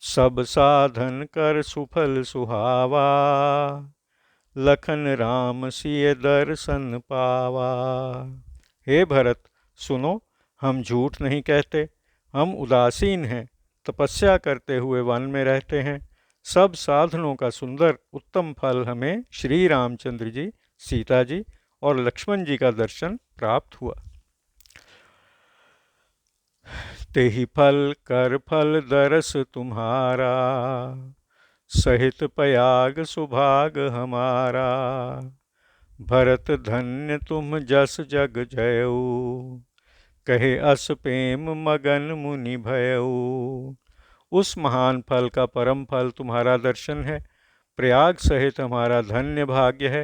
Speaker 1: सब साधन कर सुफल सुहावा, लखन राम सिय दर्शन पावा। हे भरत, सुनो, हम झूठ नहीं कहते, हम उदासीन हैं, तपस्या करते हुए वन में रहते हैं। सब साधनों का सुंदर उत्तम फल हमें श्री रामचंद्र जी, सीता जी और लक्ष्मण जी का दर्शन प्राप्त हुआ। तेहि फल कर फल दरस तुम्हारा, सहित पयाग सुभाग हमारा। भरत धन्य तुम जस जग जयऊ, कहे अस प्रेम मगन मुनि भयऊ। उस महान फल का परम फल तुम्हारा दर्शन है। प्रयाग सहित हमारा धन्य भाग्य है।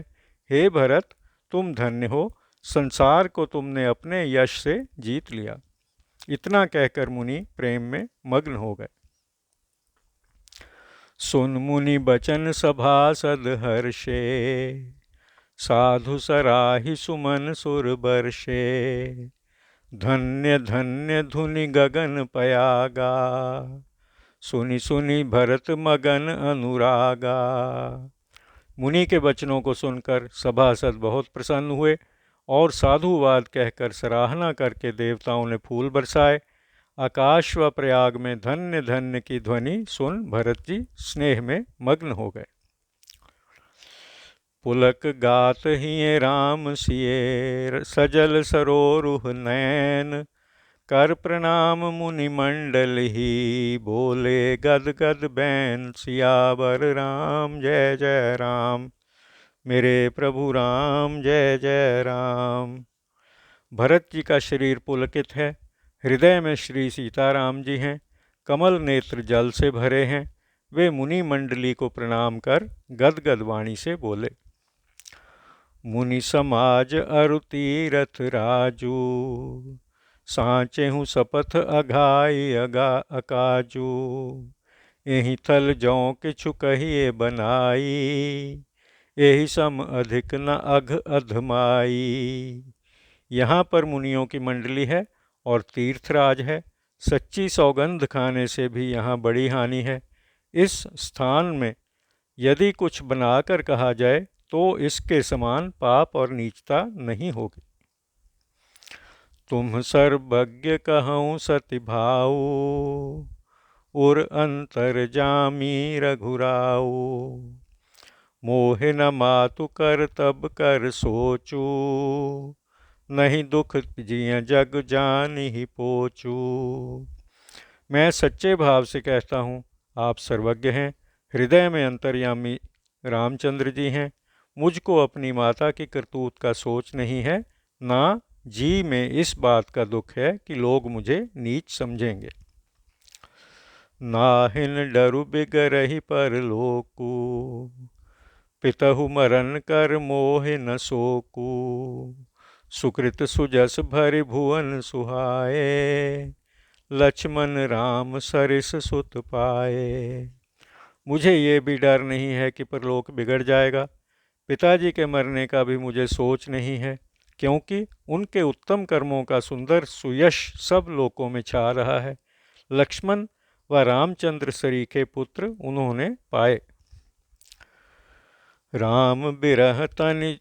Speaker 1: हे भरत, तुम धन्य हो, संसार को तुमने अपने यश से जीत लिया। इतना कहकर मुनि प्रेम में मग्न हो गए। सुन मुनि बचन सभासद हर्षे, साधु सराहि सुमन सुर बर्षे। धन्य धन्य धुनि गगन पयागा, सुनि सुनि भरत मगन अनुरागा। मुनि के वचनों को सुनकर सभासद बहुत प्रसन्न हुए और साधुवाद कहकर सराहना करके देवताओं ने फूल बरसाए। आकाश व प्रयाग में धन्य धन्य की ध्वनि सुन भरत जी स्नेह में मग्न हो गए। पुलक गात हिये राम सिये, सजल सरोरुह नैन। कर प्रणाम मुनि मंडल ही, बोले गद गद बैन। सियावर राम जय जय राम, मेरे प्रभु राम जय जय राम। भरत जी का शरीर पुलकित है, हृदय में श्री सीताराम जी हैं, कमल नेत्र जल से भरे हैं। वे मुनि मंडली को प्रणाम कर गदगद वाणी से बोले। मुनि समाज अरु तीरथ राजू, सांचेहु सपथ अघाई अकाजू। एहि थल जौं किछु कहिए बनाई, एहि सम अधिक न अघ अधमाई। यहाँ पर मुनियों की मंडली है और तीर्थराज है। सच्ची सौगंध खाने से भी यहाँ बड़ी हानि है। इस स्थान में यदि कुछ बनाकर कहा जाए तो इसके समान पाप और नीचता नहीं होगी। तुम सर्वज्ञ कहूँ सति भाऊ, उर अंतर जामी रघुराऊ। मोहे न मातु कर तब कर सोचू, नहीं दुख जिय जग जानि ही पोचू। मैं सच्चे भाव से कहता हूँ, आप सर्वज्ञ हैं, हृदय में अंतर्यामी रामचंद्र जी हैं। मुझको अपनी माता की करतूत का सोच नहीं है, ना जी में इस बात का दुख है कि लोग मुझे नीच समझेंगे। नाहिन डरु बिगरहि पर लोकू, पितहु मरन कर मोहि न सोकू। सुकृत सुजस भरि भुवन सुहाए, लक्ष्मण राम सरिस सुत पाए। मुझे ये भी डर नहीं है कि परलोक बिगड़ जाएगा। पिताजी के मरने का भी मुझे सोच नहीं है, क्योंकि उनके उत्तम कर्मों का सुंदर सुयश सब लोकों में छा रहा है। लक्ष्मण व रामचंद्र सरीखे पुत्र उन्होंने पाए। राम बिरह तनि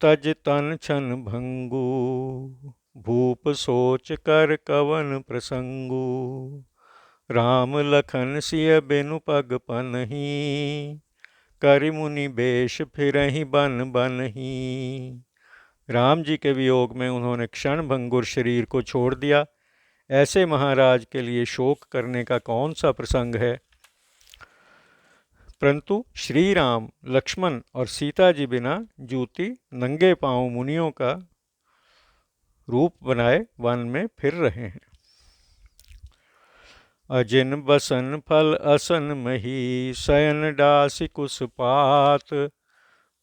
Speaker 1: तज तन छन भंगू, भूप सोच कर कवन प्रसंगू। राम लखन सिय बिनु पग पनहि, करि मुनि बेश फिरहि बन बनहि। राम जी के वियोग में उन्होंने क्षण भंगुर शरीर को छोड़ दिया। ऐसे महाराज के लिए शोक करने का कौन सा प्रसंग है। परंतु श्री राम, लक्ष्मण और सीता जी बिना जूती नंगे पांव मुनियों का रूप बनाए वन में फिर रहे हैं। अजिन बसन फल असन मही, शयन डासी कुस पात।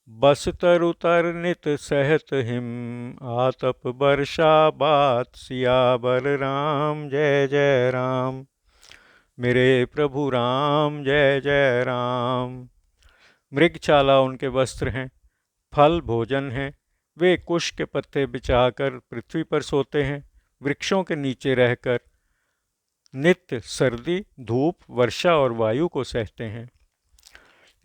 Speaker 1: बस तरु तर नित सहत हिम, आतप वर्षा बात। सियावर राम जय जय राम, मेरे प्रभु राम जय जय राम। मृगछाला उनके वस्त्र हैं, फल भोजन हैं। वे कुश के पत्ते बिछाकर पृथ्वी पर सोते हैं, वृक्षों के नीचे रहकर नित्य सर्दी, धूप, वर्षा और वायु को सहते हैं।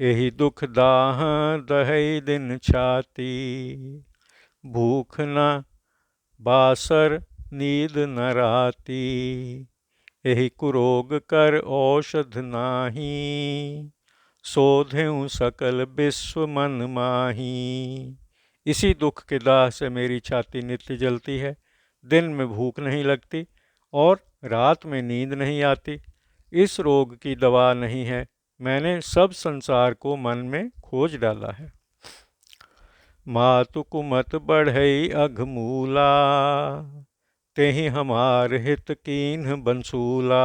Speaker 1: यही दुख दाह दहई दिन छाती, भूख न बासर नींद न राती। यही कुरोग कर औषध नाही, सोधें सकल विश्व मन माही। इसी दुख के दाह से मेरी छाती नित्य जलती है, दिन में भूख नहीं लगती और रात में नींद नहीं आती। इस रोग की दवा नहीं है, मैंने सब संसार को मन में खोज डाला है। मातु कुमत बढ़ई अघमूला, तेहि हमार हित कीन्ह बंसूला।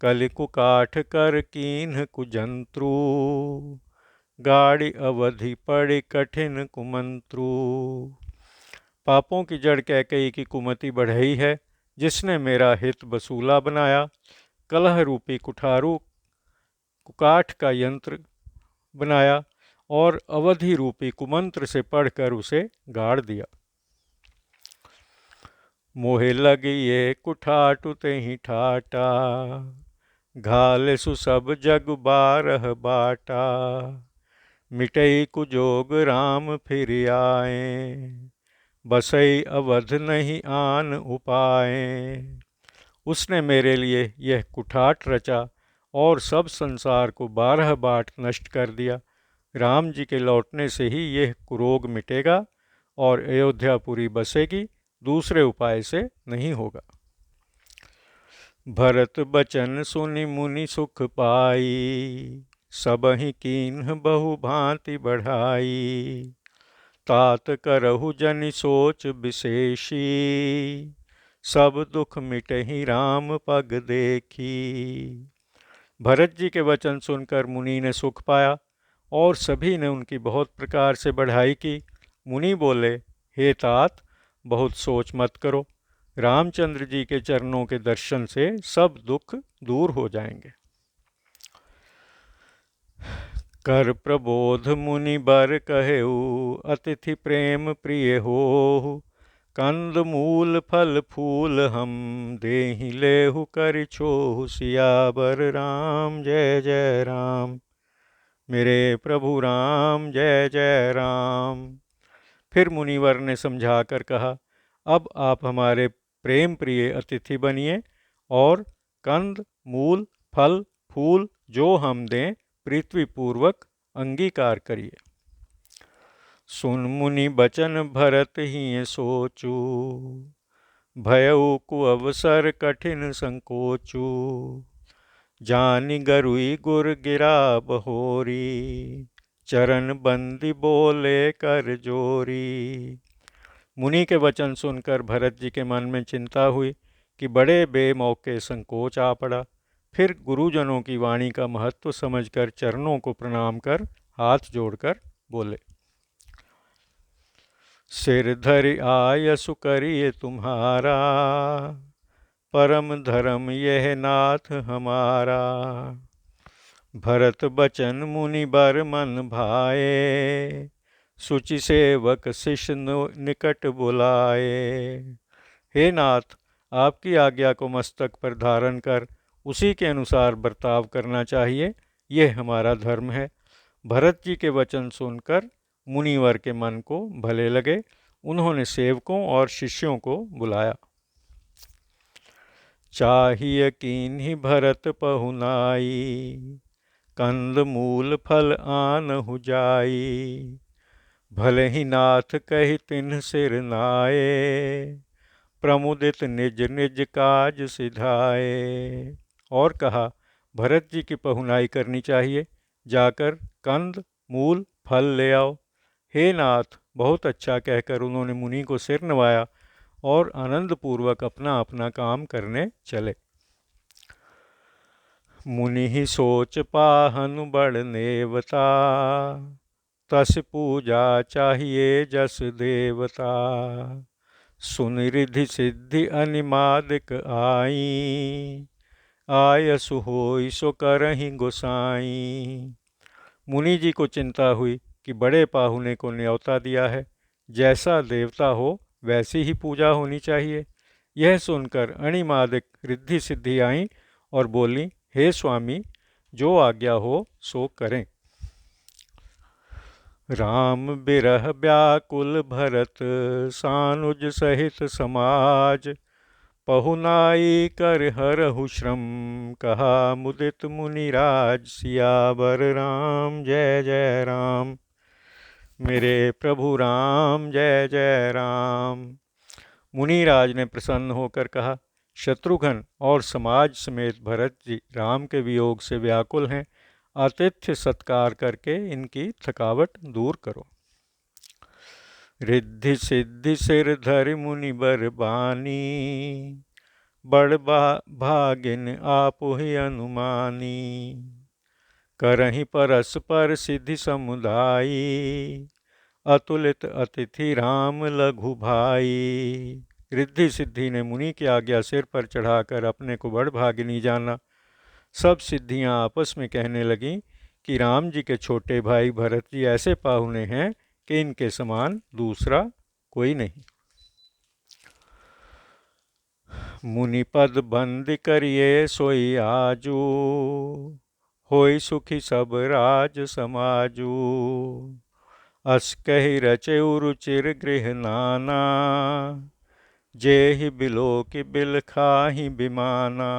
Speaker 1: कलि कुकाठ कर कीन्ह कुजंत्रु, गाड़ी अवधि पड़ि कठिन कुमंत्रु। पापों की जड़ कैकेयी की कुमति बढ़ई है, जिसने मेरा हित बसूला बनाया। कलह रूपी कुठारू कुकाठ का यंत्र बनाया और अवधि रूपी कुमंत्र से पढ़कर उसे गाड़ दिया। मोहे लगी ये कुठाटु तेहि ठाटा, घाले सु सब जग बारह बाटा। मिटई कुजोग राम फिर आए, बसई अवध नहीं आन उपाए। उसने मेरे लिए यह कुठाट रचा और सब संसार को 12 बाट नष्ट कर दिया। राम जी के लौटने से ही यह कुरोग मिटेगा और अयोध्यापुरी बसेगी, दूसरे उपाय से नहीं होगा। भरत बचन सुनि मुनि सुख पाई, सबहि कीन्ह बहु भांति बढ़ाई। तात करहु जनि सोच विशेषी, सब दुख मिटहि राम पग देखी। भरत जी के वचन सुनकर मुनि ने सुख पाया और सभी ने उनकी बहुत प्रकार से बढ़ाई की। मुनि बोले, हे तात, बहुत सोच मत करो, रामचंद्र जी के चरणों के दर्शन से सब दुख दूर हो जाएंगे। कर प्रबोध मुनि बर कहेऊ, अतिथि प्रेम प्रिय होहु। कंद मूल फल फूल हम देहि लेहु कर छोहु। सियावर राम जय जय राम। मेरे प्रभु राम जय जय राम। फिर मुनिवर ने समझा कर कहा, अब आप हमारे प्रेम प्रिय अतिथि बनिए और कंद मूल फल फूल जो हम दें पृथ्वीपूर्वक अंगीकार करिए। सुन मुनि बचन भरत ही सोचू, भयउ कुअवसर कठिन संकोचू। जानि गरुई गुर गिरा बहोरी, चरण बंदी बोले कर जोरी। मुनि के वचन सुनकर भरत जी के मन में चिंता हुई कि बड़े बेमौके संकोच आ पड़ा। फिर गुरुजनों की वाणी का महत्व समझकर चरणों को प्रणाम कर हाथ जोड़कर बोले, सिर धरि आयसु करिए तुम्हारा, परम धर्म यह नाथ हमारा। भरत बचन मुनि बर मन भाए, सुचि सेवक शिष्य निकट बुलाए। हे नाथ, आपकी आज्ञा को मस्तक पर धारण कर उसी के अनुसार बर्ताव करना चाहिए, यह हमारा धर्म है। भरत जी के वचन सुनकर मुनिवर के मन को भले लगे। उन्होंने सेवकों और शिष्यों को बुलाया। चाहिए कीन्हि भरत पहुनाई, कंद मूल फल आनहु जाई। भले ही नाथ कहि तिन्ह सिर नाये, प्रमुदित निज निज काज सिधाए। और कहा, भरत जी की पहुनाई करनी चाहिए, जाकर कंद मूल फल ले आओ। हे नाथ, बहुत अच्छा कहकर उन्होंने मुनि को सिर नवाया और आनंदपूर्वक अपना अपना काम करने चले। मुनि ही सोच पाहनु बड़ नेवता, तस पूजा चाहिए जस देवता। सुन रिधि सिद्धि अनिमादिक आई, आयसु होई सो करहि गोसाई। मुनि जी को चिंता हुई कि बड़े पाहुने को न्योता दिया है, जैसा देवता हो वैसी ही पूजा होनी चाहिए। यह सुनकर अणिमादिक रिद्धि सिद्धि आईं और बोली, हे स्वामी, जो आज्ञा हो सो करें। राम बिरह व्याकुल भरत, सानुज सहित समाज। पहुनाई कर हरहु श्रम, कहा मुदित मुनिराज। सियावर राम जय जय राम। मेरे प्रभु राम जय जय राम। मुनिराज ने प्रसन्न होकर कहा, शत्रुघ्न और समाज समेत भरत जी राम के वियोग से व्याकुल हैं। आतिथ्य सत्कार करके इनकी थकावट दूर करो। रिद्धि सिद्धि सिर धरि मुनि बर बानी, बड़ भागिन आपुहि अनुमानी। करहि परस्पर सिद्धि समुदायी, अतुलित अतिथि राम लघु भाई। रिद्धि सिद्धि ने मुनि की आज्ञा सिर पर चढ़ाकर अपने को बड़ भागिनी जाना। सब सिद्धियां आपस में कहने लगीं कि राम जी के छोटे भाई भरत जी ऐसे पाहुने हैं कि इनके समान दूसरा कोई नहीं। मुनिपद बंद करिए सोई आजू, होई सुखी सब राज समाजू। अस कहि रचेउ रुचिर गृह नाना, जेहि बिलो की बिल खाहि बिमाना।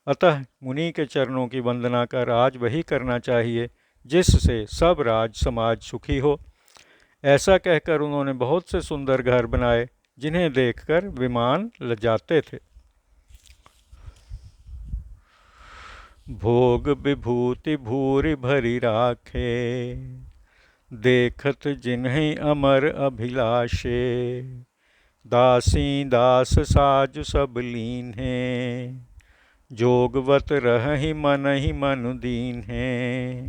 Speaker 1: अतः मुनि के चरणों की वंदना कर आज वही करना चाहिए जिससे सब राज समाज सुखी हो। ऐसा कहकर उन्होंने बहुत से सुंदर घर बनाए जिन्हें देखकर विमान लजाते थे। भोग विभूति भूरि भरी राखे, देखत जिन्हीं अमर अभिलाषे। दासी दास साज सब लीन्हे, जोगवत रहहि मन ही मन दीन्हे।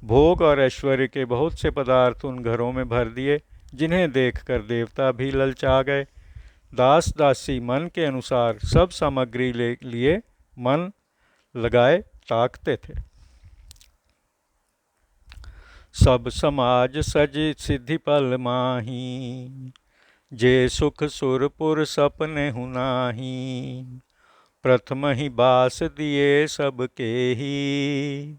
Speaker 1: भोग और ऐश्वर्य के बहुत से पदार्थ उन घरों में भर दिए जिन्हें देखकर देवता भी ललचा गए। दास दासी मन के अनुसार सब सामग्री ले लिए मन लगाए ताकते थे। सब समाज सज सिद्धि पल माही, जे सुख सुरपुर सपने हुनाही। प्रथम ही बास दिए सबके ही,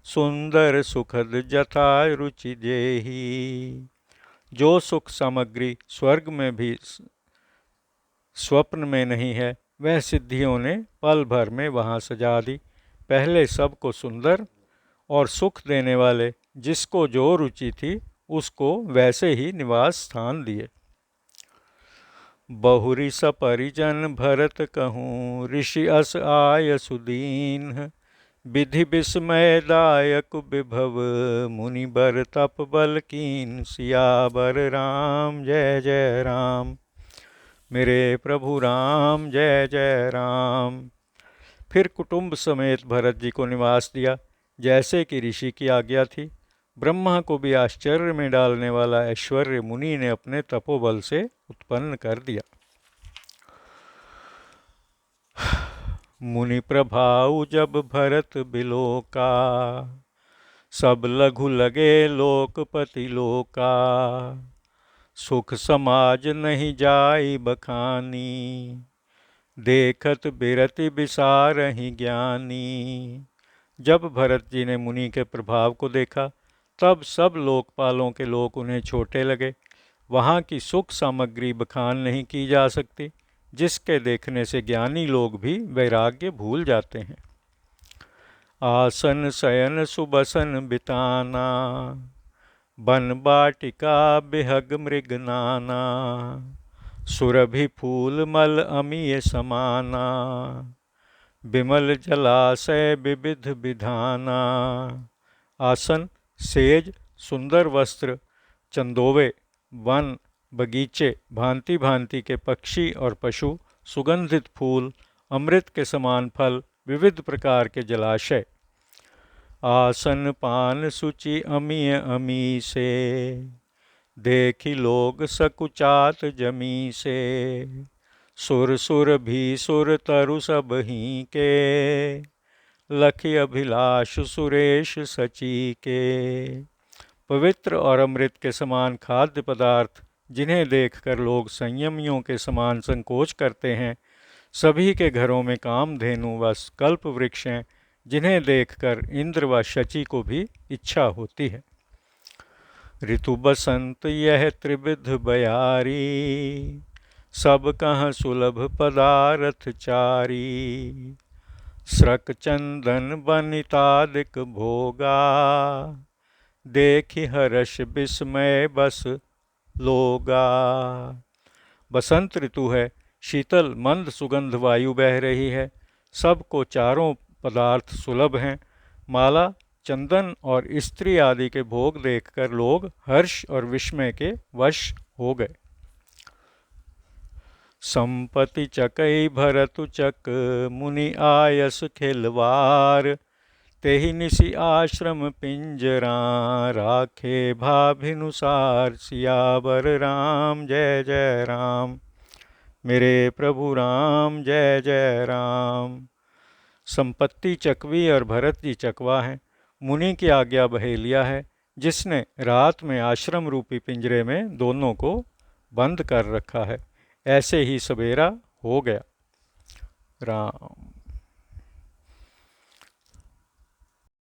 Speaker 1: सुंदर सुखद जथा रुचि जेही। जो सुख सामग्री स्वर्ग में भी स्वप्न में नहीं है वह सिद्धियों ने पल भर में वहाँ सजा दी। पहले सबको सुंदर और सुख देने वाले जिसको जो रुचि थी उसको वैसे ही निवास स्थान दिए। बहुरी सपरिजन भरत कहूँ, ऋषि अस आय सुदीन। विधि विस्मयदायक विभव, मुनि बर तप बल कीन। सियावर राम जय जय राम, मेरे प्रभु राम जय जय राम। फिर कुटुंब समेत भरत जी को निवास दिया जैसे कि ऋषि की आज्ञा थी। ब्रह्मा को भी आश्चर्य में डालने वाला ऐश्वर्य मुनि ने अपने तपोबल से उत्पन्न कर दिया। मुनि प्रभाउ जब भरत बिलोका, सब लघु लगे लोकपति लोका। सुख समाज नहीं जाई बखानी, देखत बिरति बिसारहि ज्ञानी। जब भरत जी ने मुनि के प्रभाव को देखा तब सब लोकपालों के लोक उन्हें छोटे लगे। वहाँ की सुख सामग्री बखान नहीं की जा सकती, जिसके देखने से ज्ञानी लोग भी वैराग्य भूल जाते हैं। आसन शयन सुबसन बिताना, बन बाटिका बिहग मृग नाना। सुरभि फूल मल अमीय समाना, बिमल जलाशय विविध विधाना। आसन, सेज, सुंदर वस्त्र, चंदोवे, वन, बगीचे, भांति भांति के पक्षी और पशु, सुगंधित फूल, अमृत के समान फल, विविध प्रकार के जलाशय। आसन पान सुचि अमीय अमी से, देखी लोग सकुचात जमी से। सुर सुर भी सुर तरु सब ही के, लखि अभिलाष सुरेश सची के। पवित्र और अमृत के समान खाद्य पदार्थ जिन्हें देखकर लोग संयमियों के समान संकोच करते हैं, सभी के घरों में कामधेनु व कल्प वृक्ष हैं जिन्हें देखकर इंद्र व शची को भी इच्छा होती है। ऋतु बसंत यह त्रिविध बयारी, सब कहाँ सुलभ पदारथ चारी। स्रक चंदन बनितादिक भोगा, देखि हर्ष विस्मय बस लोगा। बसंत ऋतु है, शीतल मंद सुगंध वायु बह रही है, सबको चारों पदार्थ सुलभ हैं। माला, चंदन और स्त्री आदि के भोग देखकर लोग हर्ष और विस्मय के वश हो गए। संपत्ति चकई भरतु चक, मुनि आयस खिलवार। तेहि निसि आश्रम पिंजरा, राखे भाभिनुसार। सियावर राम जय जय राम, मेरे प्रभु राम जय जय राम। संपत्ति चकवी और भरत जी चकवा हैं। मुनि की आज्ञा बहेलिया है, जिसने रात में आश्रम रूपी पिंजरे में दोनों को बंद कर रखा है। ऐसे ही सवेरा हो गया। राम।